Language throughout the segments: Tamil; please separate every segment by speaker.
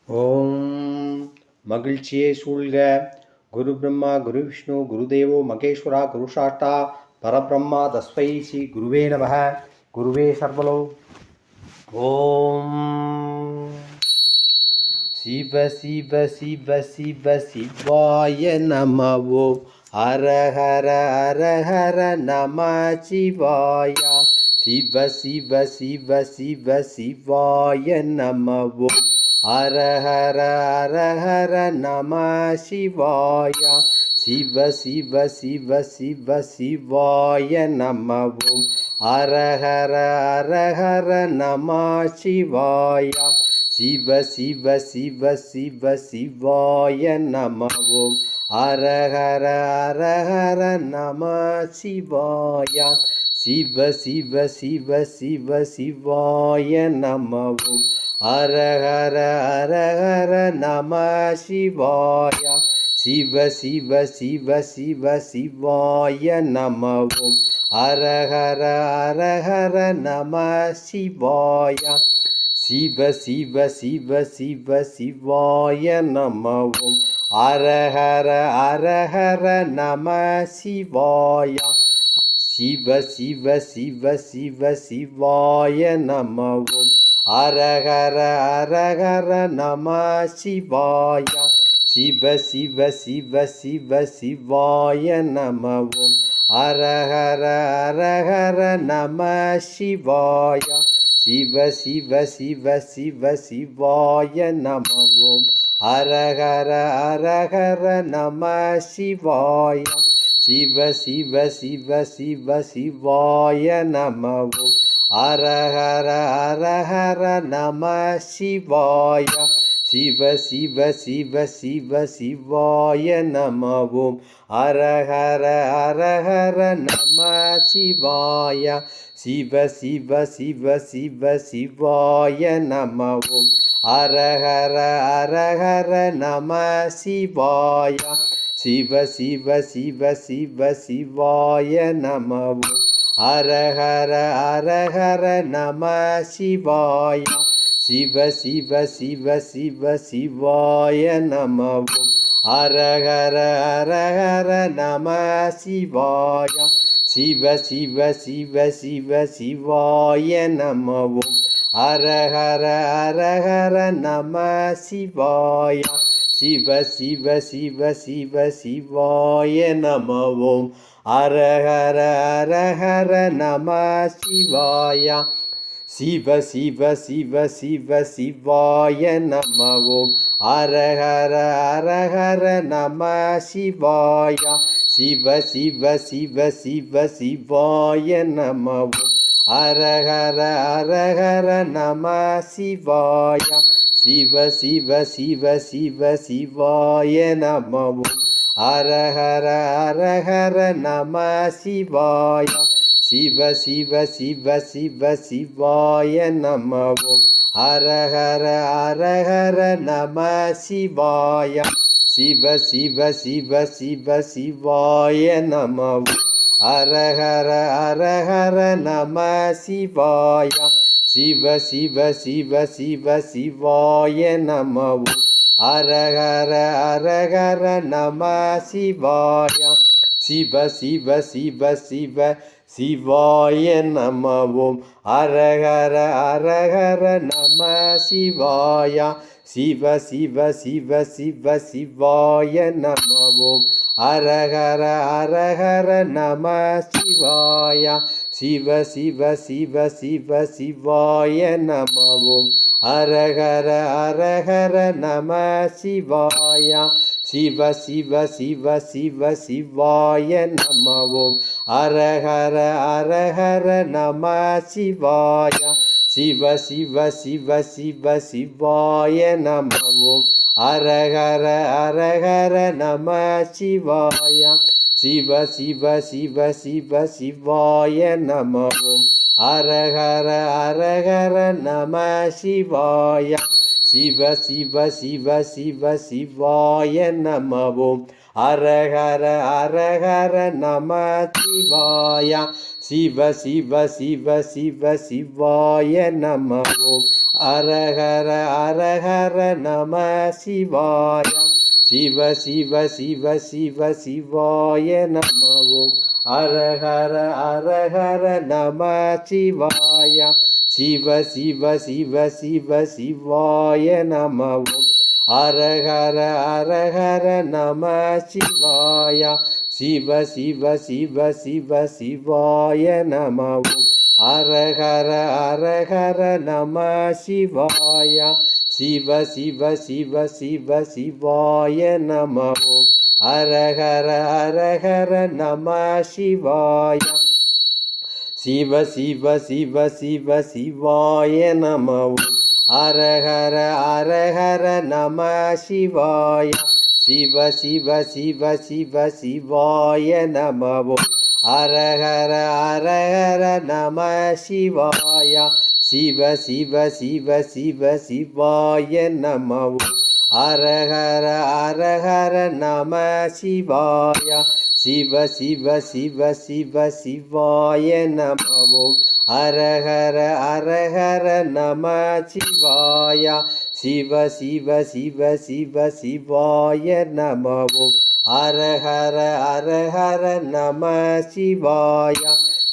Speaker 1: ஓம் மகிழ்ச்சியே சூழ்க. குரு பிரம்மா குரு விஷ்ணு குருதேவோ மகேஸ்வரா குருஷாட்டா பரபிரம்மா தஸ்மை ஸ்ரீ குருவே நமः. குருவே சர்வலோ. ஓம் சிவ சிவ சிவ சிவ சிவாய நம. ஓம் ஹர ஹர ஹர ஹர நம சிவாய. சிவ சிவ சிவ சிவ சிவாய நம. ஓம் ஹர ஹர ஹர ஹர நம சிவாய. சிவ சிவ சிவ சிவ சிவாய நம. ஓம் ஹர ஹர ஹர ஹர நம சிவாய. சிவ சிவ சிவ சிவ சிவாய நம. ஓம் ஹர ஹர ஹர ஹர நம சிவாய. சிவ சிவ சிவ சிவ சிவாய நம. ஓம் ஹர ஹர ஹர ஹர நம சிவாய. சிவ சிவ சிவ சிவ சிவாய நம. ஓம் ஹர ஹர ஹர ஹர நம சிவாய. சிவ சிவ சிவ சிவ சிவாய நம. ஓம் ஹர ஹர ஹர ஹர நம சிவாய. சிவ சிவ சிவ சிவ சிவாய நம. ஓம் ஹர ஹர ஹர ஹர நம சிவாய. சிவ சிவ சிவ சிவ சிவாய நம. ஓம் ஹர ஹர ஹர ஹர நம சிவாய. சிவ சிவ சிவ சிவ சிவாய நம. ஓம் ஹர ஹர ஹர ஹர நம சிவாய. சிவ சிவ சிவ சிவ சிவாய நம. ஓம் ஹர ஹர ஹர ஹர நம சிவாய. சிவ சிவ சிவ சிவ சிவாய நம. ஓம் ஹர ஹர ஹர ஹர நம சிவாய. சிவ சிவ சிவ சிவ சிவாய நம. ஓம் ஹர ஹர ஹர ஹர நம சிவாய. சிவ சிவ சிவ சிவ சிவாய நம. ஓம் ஹர ஹர ஹர ஹர நம சிவாய. சிவ சிவ சிவ சிவ சிவாய நம. ஓம் ஹர ஹர ஹர ஹர நம சிவாய. சிவ சிவ சிவ சிவ சிவாய நம. ஓம் ஹர ஹர ஹர ஹர நம சிவாய. சிவ சிவ சிவ சிவ சிவாய நம. ஓம் ஹர ஹர ஹர ஹர நம சிவாய. சிவ சிவ சிவ சிவ சிவாய நம. ஓம் ஹர ஹர ஹர ஹர நம சிவாய. சிவ சிவ சிவ சிவ சிவாய நம. ஓம் ஹர ஹர ஹர ஹர நம சிவாய. சிவ சிவ சிவ சிவ சிவாய நம. ஓம் ஹர ஹர ஹர ஹர நம சிவாய. சிவ சிவ சிவ சிவ சிவாய நம. ஓம் ஹர ஹர ஹர ஹர நம சிவாய. சிவ சிவ சிவ சிவ சிவாய நம. ஓம் ஹர ஹர ஹர ஹர நம சிவாய. சிவ சிவ சிவ சிவ சிவாய நம. ஓம் ஹர ஹர ஹர ஹர நம சிவாய. சிவ சிவ சிவ சிவ சிவாய நம. ஓம் ஹர ஹர ஹர ஹர நம சிவாய. சிவ சிவ சிவ சிவ சிவாய நம. ஓம் ஹர ஹர ஹர ஹர நம சிவாய. சிவ சிவ சிவ சிவ சிவாய நம. ஓம் ஹர ஹர ஹர ஹர நம சிவாய. சிவ சிவ சிவ சிவ சிவாய நம. ஓம் ஹர ஹர ஹர ஹர நம சிவாய. சிவ சிவ சிவ சிவ சிவாய நம. ஓம் ஹர ஹர ஹர ஹர நம சிவாய. சிவ சிவ சிவ சிவ சிவாய நம. ஓம் ஹர ஹர ஹர ஹர நம சிவாய. சிவ சிவ சிவ சிவ சிவாய நம. ஓம் ஹர ஹர ஹர ஹர நம சிவாய. சிவ சிவ சிவ சிவ சிவாய நம. ஓம் அரஹர அரஹர நம சிவாய சிவ சிவ சிவ சிவ சிவாய நம ஓம் அரஹர அரஹர நம சிவாய சிவ சிவ சிவ சிவ சிவாய நம ஓம் அரஹர அரஹர நம சிவாய சிவ சிவ சிவ சிவ சிவாய நம ஓம் அரஹர அரஹர நம சிவாய சிவ சிவ சிவ சிவ சிவாய நம ஓம் அரஹர அரஹர நம சிவாய சிவ சிவ சிவ சிவ சிவாய நம ஓம் அரஹர அரஹர நம சிவாய சிவ சிவ சிவ சிவ சிவாய நம ஓம் அரஹர அரஹர நம சிவாய சிவ சிவ சிவ சிவ சிவாய நம ஓம் அரஹர அரஹர நம சிவாய சிவ சிவ சிவ சிவ சிவாய நம ஓம் அரஹர அரஹர நம சிவாய சிவ சிவ சிவ சிவ சிவாய நம ஓம் அரஹர அரஹர நம சிவாய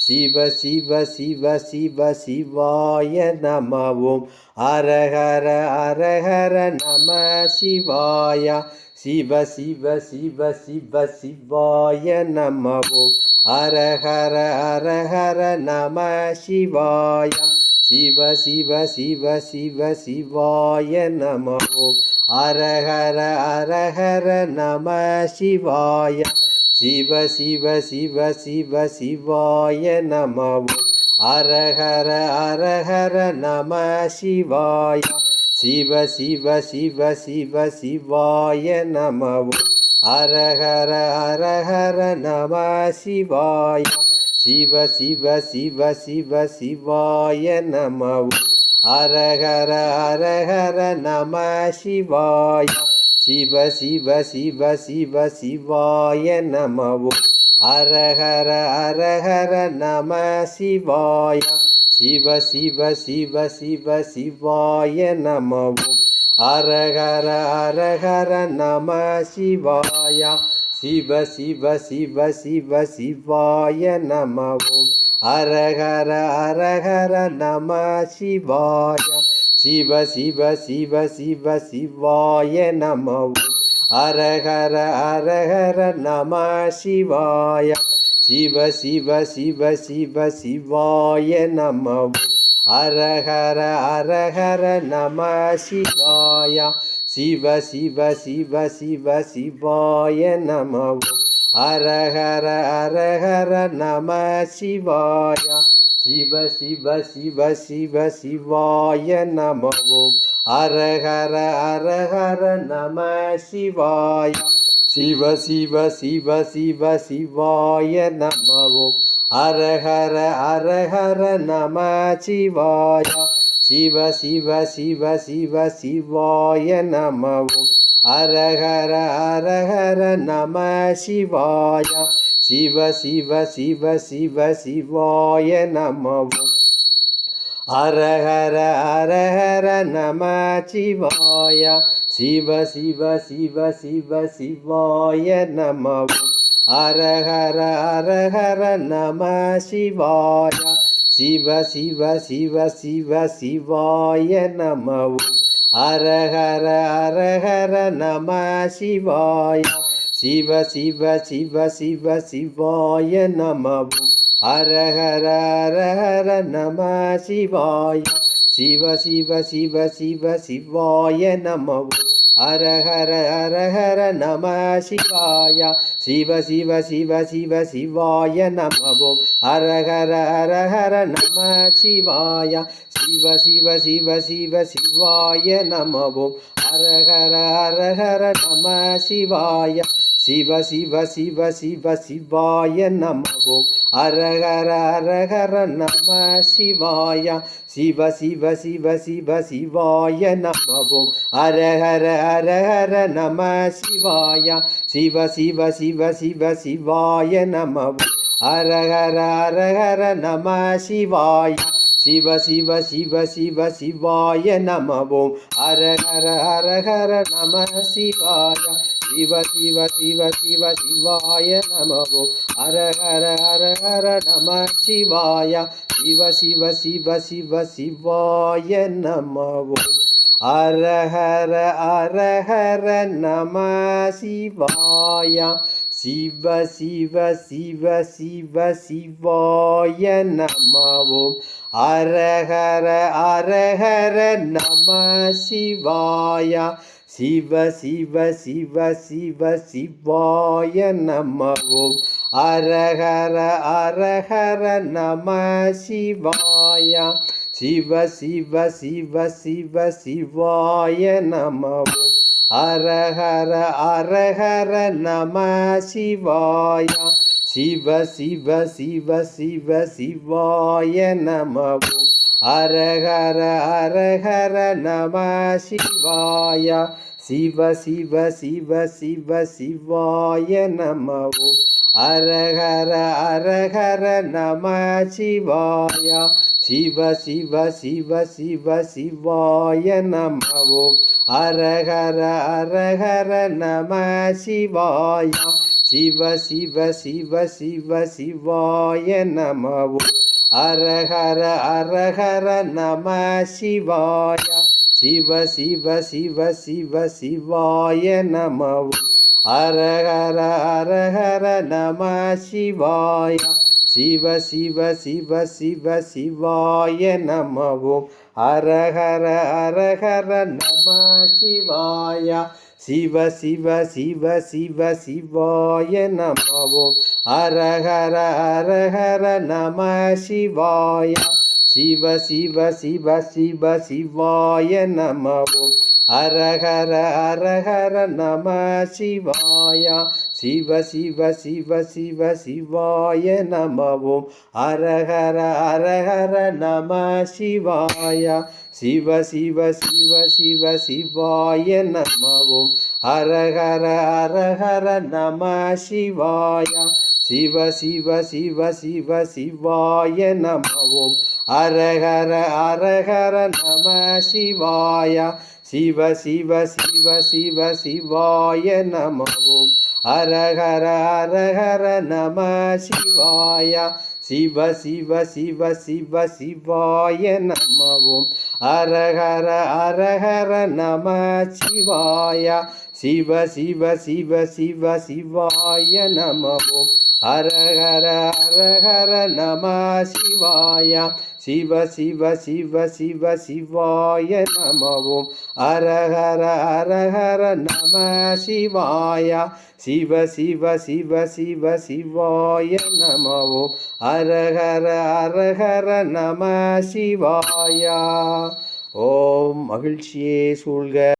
Speaker 1: சிவ சிவ சிவ சிவ சிவாய நம ஓம் அரஹர அரஹர நம சிவாய சிவ சிவ சிவ சிவ சிவாய நம ஓம் அரஹர அரஹர நம சிவாய சிவ சிவ சிவ சிவ சிவாய நம ஓம் அரஹர அரஹர நம சிவாய சிவ சிவ சிவ சிவ சிவாய நம ஓம் அரஹர அரஹர நம சிவாய சிவ சிவ சிவ சிவ சிவாய நம ஓம் அரஹர அரஹர நம சிவாய சிவ சிவ சிவ சிவ சிவாய நம ஓம் அரஹர அரஹர நம சிவாய சிவ சிவ சிவ சிவ சிவாய நம ஓம் அரஹர அரஹர நம சிவாய சிவ சிவ சிவ சிவ சிவாய நம ஓம் அரஹர அரஹர நம சிவாய சிவ சிவ சிவ சிவ சிவாய நம ஓம் அரஹர அரஹர நம சிவாய சிவ சிவ சிவ சிவ சிவாய நம ஓம் அரஹர அரஹர நம சிவாய சிவ சிவ சிவ சிவ சிவாய நம ஓம் அரஹர அரஹர நம சிவாய சிவ சிவ சிவ சிவ சிவாய நம ஓம் அரஹர அரஹர நம சிவாய சிவ சிவ சிவ சிவ சிவாய நம ஓம் அரஹர அரஹர நம சிவாய சிவ சிவ சிவ சிவ சிவாய நம ஓம் அரஹர அரஹர நம சிவாய சிவ சிவ சிவ சிவ சிவாய நம ஓம் அரஹர அரஹர நம சிவாய சிவ சிவ சிவ சிவ சிவாய நம ஓம் அரஹர அரஹர நம சிவாய சிவ சிவ சிவ சிவ சிவாய நம ஓம் அரஹர அரஹர நம சிவாய சிவ சிவ சிவ சிவ சிவாய நம ஓம் அரஹர அரஹர நம சிவாய சிவ சிவ சிவ சிவ சிவாய நம ஓம் அரஹர அரஹர நம சிவாய சிவ சிவ சிவ சிவ சிவாய நம ஓம் அரஹர அரஹர நம சிவாய சிவ சிவ சிவ சிவ சிவாய நம ஓம் அரஹர அரஹர நம சிவாய சிவ சிவ சிவ சிவ சிவாய நம ஓம் அரஹர அரஹர நம சிவாய சிவ சிவ சிவ சிவ சிவாய நம ஓம் அரஹர அரஹர நம சிவாய சிவ சிவ சிவ சிவ சிவாய நம ஓம் அரஹர அரஹர நம சிவாய சிவ சிவ சிவ சிவ சிவாய நம ஓம் அரஹர அரஹர நம சிவாய சிவ சிவ சிவ சிவ சிவாய நம ஓம் ஹர ஹர ஹர ஹர நம சிவாய சிவ சிவ சிவ சிவ சிவாய நம ஓம் ஹர ஹர ஹர ஹர நம சிவாய சிவ சிவ சிவ சிவ சிவாய நம ஓம் ஹர ஹர ஹர ஹர நம சிவாய சிவ சிவ சிவ சிவ சிவாய நம ஓம் ஹர ஹர ஹர ஹர நம சிவாய சிவ சிவ சிவ சிவ சிவாய நம ஓம் ஹர ஹர ஹர ஹர நம சிவாய சிவ சிவ சிவ சிவ சிவாய நம ஓம் ஹர ஹர ஹர ஹர நம சிவாய சிவ சிவ சிவ சிவ சிவாய நம ஓம் ஹர ஹர ஹர ஹர நம சிவாய சிவ சிவ சிவ சிவ சிவாய நம ஓம் ஹர ஹர ஹர ஹர நம சிவாய சிவ சிவ சிவ சிவ சிவாய நம ஓம் ஹர ஹர ஹர ஹர நம சிவாய சிவ சிவ சிவ சிவ சிவாய நம ஓம் ஹர ஹர ஹர ஹர நம சிவாய சிவ சிவ சிவ சிவ சிவாய நம ஓம் ஹர ஹர ஹர ஹர நம சிவாய சிவ சிவ சிவ சிவ சிவாய நம ஓம் ஹர ஹர ஹர ஹர நம சிவாய சிவ சிவ சிவ சிவ சிவாய நம ஓம் ஹர ஹர ஹர ஹர நம சிவாய சிவ சிவ சிவ சிவ சிவாய நம ஓம் ஹர ஹர ஹர ஹர நம சிவாய சிவ சிவ சிவ சிவ சிவாய நம ஓம் ஹர ஹர ஹர ஹர நம சிவாய சிவ சிவ சிவ சிவ சிவாய நம ஓம் ஹர ஹர ஹர ஹர நம சிவாய சிவ சிவ சிவ சிவ சிவாய நம ஓம் ஹர ஹர ஹர ஹர நம சிவாய சிவ சிவ சிவ சிவ சிவாய நம ஓம் ஹர ஹர ஹர ஹர நம சிவாய சிவ சிவ சிவ சிவ சிவாய நம ஓம் ஹர ஹர ஹர ஹர நம சிவாய சிவ சிவ சிவ சிவ சிவாய நம ஓம் ஹர ஹர ஹர ஹர நம சிவாய சிவ சிவ சிவ சிவ சிவாய நம ஓம் ஹர ஹர ஹர ஹர நம சிவாய சிவ சிவ சிவ சிவ சிவாய நம ஓம் ஹர ஹர ஹர ஹர நம சிவாய ஓம் மகிழ்ச்சியே சூழ்க.